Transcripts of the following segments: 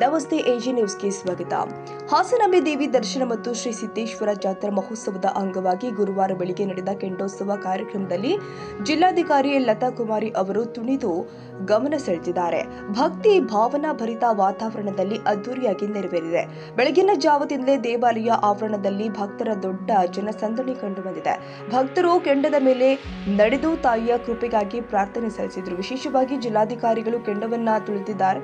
ನಮಸ್ತೆ ಎಜಿ ನ್ಯೂಸ್ಗೆ ಸ್ವಾಗತ. ಹಾಸನಾಂಬೆ ದೇವಿ ದರ್ಶನ ಮತ್ತು ಶ್ರೀ ಸಿದ್ದೇಶ್ವರ ಜಾತ್ರಾ ಮಹೋತ್ಸವದ ಅಂಗವಾಗಿ ಗುರುವಾರ ಬೆಳಗ್ಗೆ ನಡೆದ ಕೆಂಡೋತ್ಸವ ಕಾರ್ಯಕ್ರಮದಲ್ಲಿ ಜಿಲ್ಲಾಧಿಕಾರಿ ಲತಾ ಕುಮಾರಿ ಅವರು ತುಣಿದು ಗಮನ ಸೆಳೆದಿದ್ದಾರೆ. ಭಕ್ತಿ ಭಾವನಾ ಭರಿತ ವಾತಾವರಣದಲ್ಲಿ ಅದ್ದೂರಿಯಾಗಿ ನೆರವೇರಿದೆ. ಬೆಳಗಿನ ಜಾವದಿಂದಲೇ ದೇವಾಲಯ ಆವರಣದಲ್ಲಿ ಭಕ್ತರ ದೊಡ್ಡ ಜನಸಂದಣಿ ಕಂಡುಬಂದಿದೆ. ಭಕ್ತರು ಕೆಂಡದ ಮೇಲೆ ನಡೆದು ತಾಯಿಯ ಕೃಪೆಗಾಗಿ ಪ್ರಾರ್ಥನೆ ಸಲ್ಲಿಸಿದರು. ವಿಶೇಷವಾಗಿ ಜಿಲ್ಲಾಧಿಕಾರಿಗಳು ಕೆಂಡವನ್ನ ತುಳಿದಿದ್ದಾರೆ.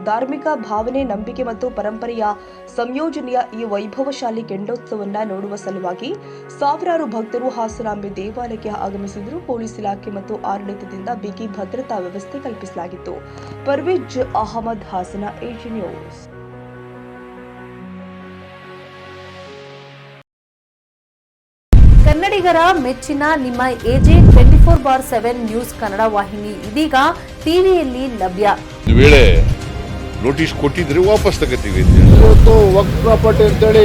ಧಾರ್ಮಿಕ ಭಾವನೆ, ನಂಬಿಕೆ ಮತ್ತು ಪರಂಪರೆಯ ಸಂಯೋಜನೆಯ ಈ ವೈಭವಶಾಲಿ ಕೆಂಡೋತ್ಸವವನ್ನು ನೋಡುವ ಸಲುವಾಗಿ ಸಾವಿರಾರು ಭಕ್ತರು ಹಾಸನಾಂಬೆ ದೇವಾಲಯಕ್ಕೆ ಆಗಮಿಸಿದರು. ಪೊಲೀಸ್ ಇಲಾಖೆ ಮತ್ತು ಆಡಳಿತದಿಂದ ಬಿಗಿ ಭದ್ರತಾ ವ್ಯವಸ್ಥೆ ಕಲ್ಪಿಸಲಾಗಿತ್ತು. Parvez Ahmed, Hassan, AG news. ಕನ್ನಡಿಗರ ಮೆಚ್ಚಿನ ನಿಮ್ಮ ಎಜೆ 24/7 ನ್ಯೂಸ್ ಕನ್ನಡ ವಾಹಿನಿ ಇದೀಗ ಟಿವಿಯಲ್ಲಿ ಲಭ್ಯ. ನೋಟಿಸ್ ಕೊಟ್ಟಿದ್ರೆ ವಾಪಸ್ ತಗೋತೀವಿ. ಇವತ್ತು ವಕ್ಫ್ ಪ್ರಾಪರ್ಟಿ ಅಂತೇಳಿ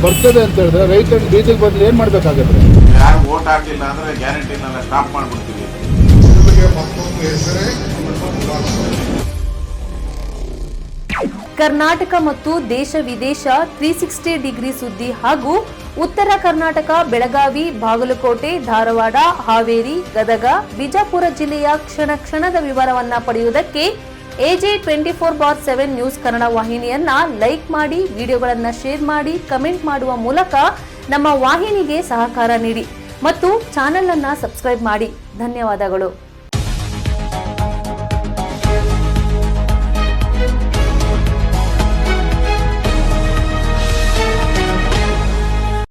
ಬರ್ತದೆ ಅಂತ ಹೇಳಿದ್ರೆ ರೈತರ ಬೀದಿಗೆ ಬದಲು ಏನ್ ಮಾಡ್ಬೇಕಾಗತ್ತೆ? ಯಾರು ವೋಟ್ ಹಾಕಿಲ್ಲ ಅಂದ್ರೆ ಗ್ಯಾರಂಟಿನೆಲ್ಲ ಸ್ಟಾಪ್ ಮಾಡ್ಬಿಡ್ತೀವಿ. ಕರ್ನಾಟಕ ಮತ್ತು ದೇಶ ವಿದೇಶ 360 ಡಿಗ್ರಿ ಸುದ್ದಿ ಹಾಗೂ ಉತ್ತರ ಕರ್ನಾಟಕ, ಬೆಳಗಾವಿ, ಬಾಗಲಕೋಟೆ, ಧಾರವಾಡ, ಹಾವೇರಿ, ಗದಗ, ಬಿಜಾಪುರ ಜಿಲ್ಲೆಯ ಕ್ಷಣ ಕ್ಷಣದ ವಿವರವನ್ನ ಪಡೆಯುವುದಕ್ಕೆ ಎಜೆ 24/7 ನ್ಯೂಸ್ ಕನ್ನಡ ವಾಹಿನಿಯನ್ನ ಲೈಕ್ ಮಾಡಿ, ವಿಡಿಯೋಗಳನ್ನ ಶೇರ್ ಮಾಡಿ, ಕಮೆಂಟ್ ಮಾಡುವ ಮೂಲಕ ನಮ್ಮ ವಾಹಿನಿಗೆ ಸಹಕಾರ ನೀಡಿ ಮತ್ತು ಚಾನೆಲ್ ಅನ್ನ ಸಬ್ಸ್ಕ್ರೈಬ್ ಮಾಡಿ. ಧನ್ಯವಾದಗಳು.